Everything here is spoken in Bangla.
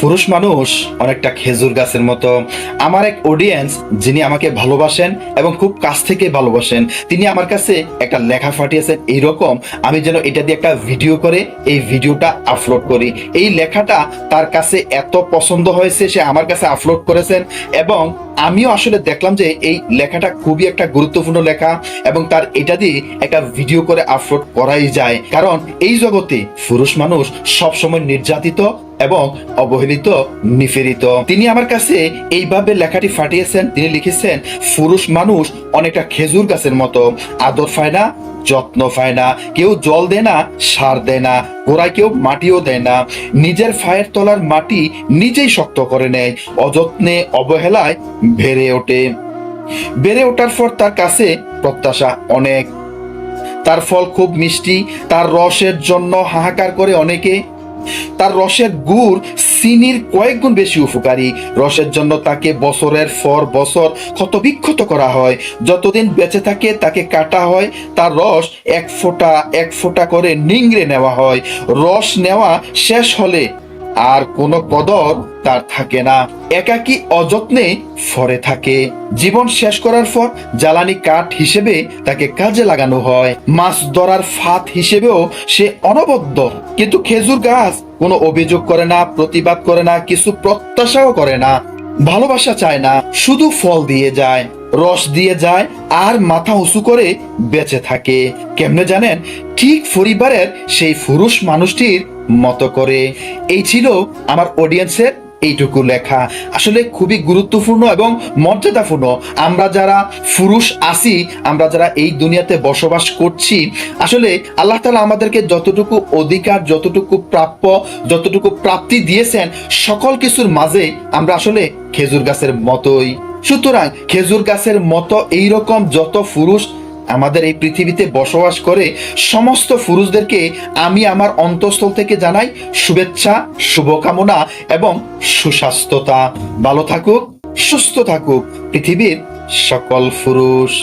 পুরুষ মানুষ অনেকটা খেজুর গাছের মতো। আমার এক অডিয়েন্স যিনি আমাকে ভালোবাসেন এবং খুব কাছ থেকে ভালোবাসেন, তিনি আমার কাছে একটা লেখা পাঠিয়েছেন এইরকম, আমি যেন এটা দিয়ে একটা ভিডিও করে এই ভিডিওটা আপলোড করি। এই লেখাটা তার কাছে এত পছন্দ হয়েছে, সে আমার কাছে আপলোড করেছেন এবং আমিও আসলে দেখলাম যে এই লেখাটা খুবই একটা গুরুত্বপূর্ণ লেখা এবং তার এটা দিয়ে একটা ভিডিও করে আপলোড করাই যায়। কারণ এই জগতে পুরুষ মানুষ সবসময় নির্যাতিত এবং অবহেলিত, নিপীড়িত। তিনি আমার কাছে এইভাবে লেখাটি পাঠিয়েছেন। তিনি লিখেছেন, পুরুষ মানুষ অনেকটা খেজুর গাছের মতো, আদর পায় না, যত্ন পায় না, কেউ জল দেয় না, সার দেয় না, গোড়ায় কেউ মাটিও দেয় না, নিজের পায়ের তলার মাটি নিজেই শক্ত করে নেয়, অযত্নে অবহেলায় বেড়ে ওঠার পর তার কাছে প্রত্যাশা অনেক, তার ফল খুব মিষ্টি, তার রসের জন্য হাহাকার করে অনেকে, তার রসের গুড় চিনির কয়েক গুণ বেশি উপকারী, রসের জন্য তাকে বছরের পর বছর ক্ষতবিক্ষত করা হয়, যতদিন বেঁচে থাকে তাকে কাটা হয়, তার রস এক ফোঁটা করে নিংড়ে নেওয়া হয়, রস নেওয়া শেষ হলে আর কোনো কদর তার থাকে না, একাকী অযত্নে ফরে থাকে, জীবন শেষ করার পর জ্বালানি কাঠ হিসেবে তাকে কাজে লাগানো হয়, মাছ ধরার ফাঁদ হিসেবেও সে অনবদ্য। কিন্তু খেজুর গাছ কোনো অভিযোগ করে না, প্রতিবাদ করে না, কিছু প্রত্যাশাও করে না, ভালোবাসা চায় না, শুধু ফল দিয়ে যায়, রস দিয়ে যায় আর মাথা উঁচু করে বেঁচে থাকে। কেমনে জানেন? ঠিক পরিবারের সেই পুরুষ মানুষটির মতো করে। এই ছিল আমার অডিয়েন্সের এইটুকু লেখা। আসলে খুবই গুরুত্বপূর্ণ এবং মর্যাদাপূর্ণ। আমরা যারা পুরুষ আছি, আমরা যারা এই দুনিয়াতে বসবাস করছি, আসলে আল্লাহ তাআলা আমাদেরকে যতটুকু অধিকার, যতটুকু প্রাপ্য, যতটুকু প্রাপ্তি দিয়েছেন, সকল কিছুর মাঝে আমরা আসলে খেজুর গাছের মতোই। সুতরাং খেজুর গাছের মতো এইরকম যত পুরুষ আমাদের এই পৃথিবীতে বসবাস করে, সমস্ত পুরুষদেরকে আমি আমার অন্তঃস্থল থেকে জানাই শুভেচ্ছা, শুভকামনা এবং সুস্বাস্থ্যতা। ভালো থাকুক, সুস্থ থাকুক পৃথিবীর সকল পুরুষ।